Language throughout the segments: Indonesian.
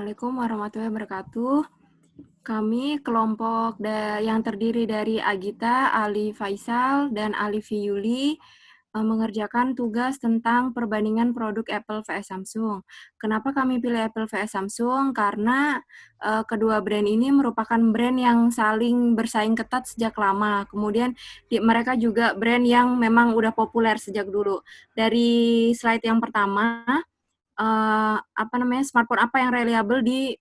Assalamualaikum warahmatullahi wabarakatuh. Kami kelompok yang terdiri dari Agita, Ali Faisal, dan Ali Fiyuli mengerjakan tugas tentang perbandingan produk Apple vs Samsung. Kenapa kami pilih Apple vs Samsung? Karena kedua brand ini merupakan brand yang saling bersaing ketat sejak lama. Kemudian mereka juga brand yang memang udah populer sejak dulu. Dari slide yang pertama, smartphone apa yang reliable di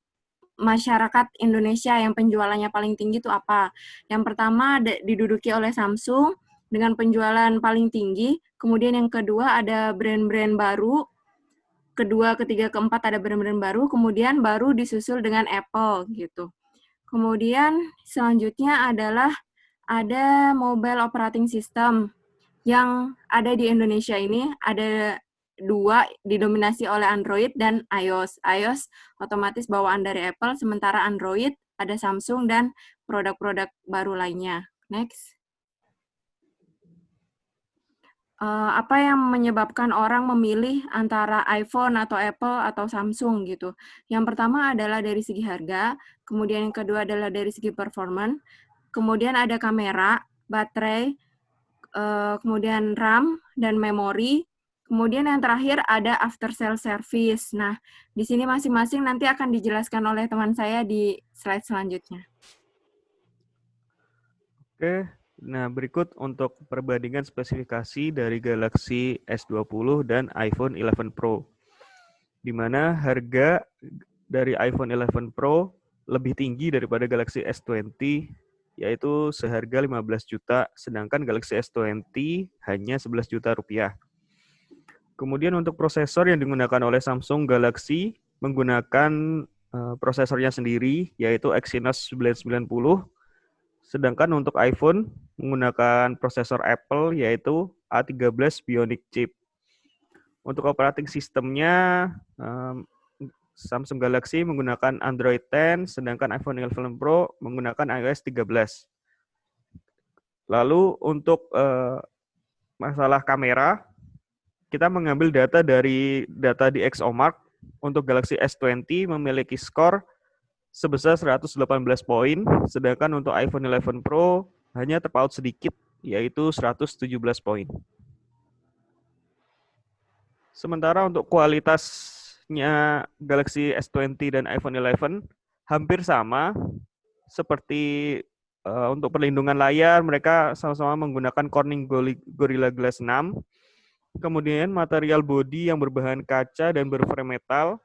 masyarakat Indonesia yang penjualannya paling tinggi itu apa? Yang pertama diduduki oleh Samsung dengan penjualan paling tinggi, kemudian yang kedua ada brand-brand baru, kedua, ketiga, keempat ada brand-brand baru, kemudian baru disusul dengan Apple gitu. Kemudian selanjutnya adalah ada mobile operating system yang ada di Indonesia ini, ada dua, didominasi oleh Android dan iOS. iOS otomatis bawaan dari Apple, sementara Android ada Samsung dan produk-produk baru lainnya. Next. Apa yang menyebabkan orang memilih antara iPhone atau Apple atau Samsung gitu. Yang pertama adalah dari segi harga, kemudian yang kedua adalah dari segi performance, kemudian ada kamera, baterai, kemudian RAM dan memori, kemudian yang terakhir ada after sale service. Nah, di sini masing-masing nanti akan dijelaskan oleh teman saya di slide selanjutnya. Oke, nah berikut untuk perbandingan spesifikasi dari Galaxy S20 dan iPhone 11 Pro. Di mana harga dari iPhone 11 Pro lebih tinggi daripada Galaxy S20, yaitu seharga 15 juta, sedangkan Galaxy S20 hanya 11 juta rupiah. Kemudian untuk prosesor yang digunakan oleh Samsung Galaxy menggunakan prosesornya sendiri, yaitu Exynos 990, sedangkan untuk iPhone menggunakan prosesor Apple yaitu A13 Bionic Chip. Untuk operating sistemnya, Samsung Galaxy menggunakan Android 10, sedangkan iPhone 11 Pro menggunakan iOS 13. Lalu untuk masalah kamera, kita mengambil data di ExoMark. Untuk Galaxy S20 memiliki skor sebesar 118 poin, sedangkan untuk iPhone 11 Pro hanya terpaut sedikit, yaitu 117 poin. Sementara untuk kualitasnya Galaxy S20 dan iPhone 11 hampir sama, seperti untuk perlindungan layar, mereka sama-sama menggunakan Corning Gorilla Glass 6. Kemudian material bodi yang berbahan kaca dan berframe metal,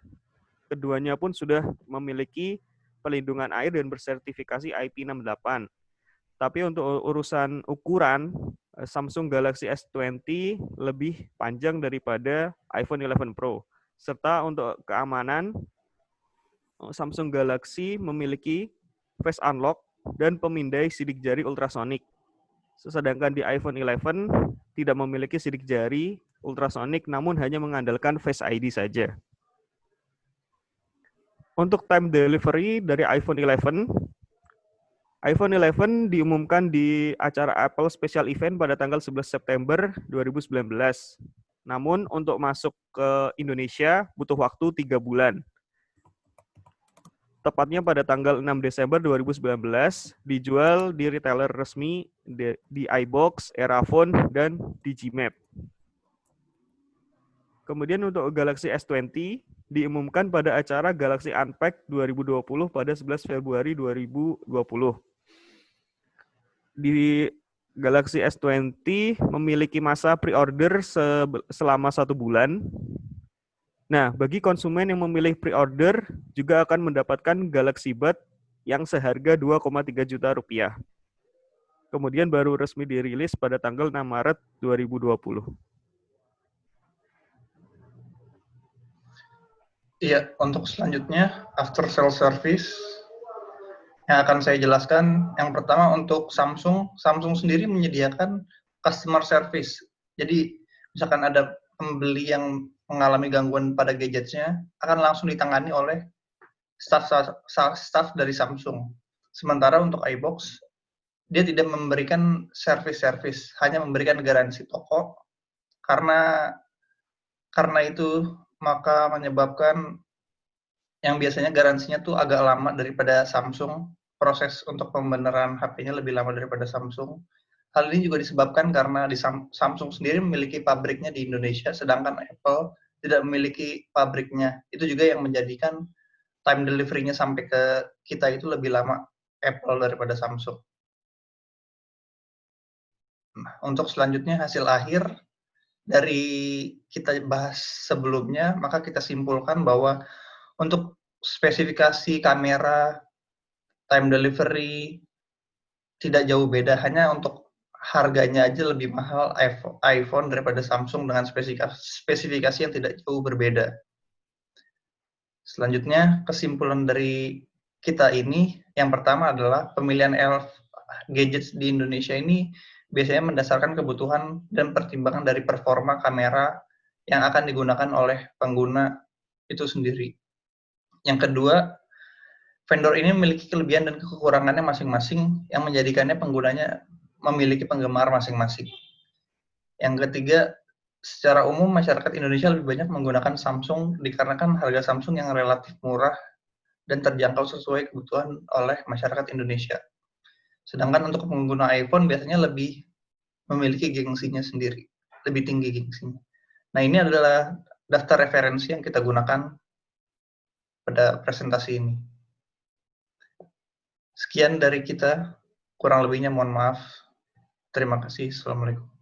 keduanya pun sudah memiliki pelindungan air dan bersertifikasi IP68. Tapi untuk urusan ukuran, Samsung Galaxy S20 lebih panjang daripada iPhone 11 Pro. Serta untuk keamanan, Samsung Galaxy memiliki face unlock dan pemindai sidik jari ultrasonic. Sedangkan di iPhone 11 tidak memiliki sidik jari ultrasonic, namun hanya mengandalkan Face ID saja. Untuk time delivery dari iPhone 11 diumumkan di acara Apple Special Event pada tanggal 11 September 2019. Namun untuk masuk ke Indonesia butuh waktu 3 bulan. Tepatnya pada tanggal 6 Desember 2019, dijual di retailer resmi di iBox, Erafone, dan Digimap. Kemudian untuk Galaxy S20 diumumkan pada acara Galaxy Unpacked 2020 pada 11 Februari 2020. Di Galaxy S20 memiliki masa pre-order selama 1 bulan. Nah, bagi konsumen yang memilih pre-order juga akan mendapatkan Galaxy Buds yang seharga 2,3 juta rupiah. Kemudian baru resmi dirilis pada tanggal 6 Maret 2020. Iya, untuk selanjutnya after sale service yang akan saya jelaskan. Yang pertama untuk Samsung sendiri menyediakan customer service. Jadi misalkan ada pembeli yang mengalami gangguan pada gadgetnya, akan langsung ditangani oleh staff dari Samsung. Sementara untuk iBox, dia tidak memberikan service, hanya memberikan garansi toko. Karena itu maka menyebabkan yang biasanya garansinya tuh agak lama daripada Samsung. Proses untuk pembenaran HP-nya lebih lama daripada Samsung. Hal ini juga disebabkan karena Samsung sendiri memiliki pabriknya di Indonesia, sedangkan Apple tidak memiliki pabriknya. Itu juga yang menjadikan time delivery-nya sampai ke kita itu lebih lama Apple daripada Samsung. Nah, untuk selanjutnya hasil akhir dari kita bahas sebelumnya, maka kita simpulkan bahwa untuk spesifikasi kamera, time delivery, tidak jauh beda, hanya untuk harganya aja lebih mahal iPhone daripada Samsung dengan spesifikasi yang tidak jauh berbeda. Selanjutnya, kesimpulan dari kita ini, yang pertama adalah pemilihan gadgets di Indonesia ini biasanya mendasarkan kebutuhan dan pertimbangan dari performa kamera yang akan digunakan oleh pengguna itu sendiri. Yang kedua, vendor ini memiliki kelebihan dan kekurangannya masing-masing yang menjadikannya penggunanya memiliki penggemar masing-masing. Yang ketiga, secara umum masyarakat Indonesia lebih banyak menggunakan Samsung dikarenakan harga Samsung yang relatif murah dan terjangkau sesuai kebutuhan oleh masyarakat Indonesia. Sedangkan untuk pengguna iPhone biasanya lebih memiliki gengsinya sendiri, lebih tinggi gengsinya. Nah, ini adalah daftar referensi yang kita gunakan pada presentasi ini. Sekian dari kita, kurang lebihnya mohon maaf. Terima kasih. Assalamualaikum.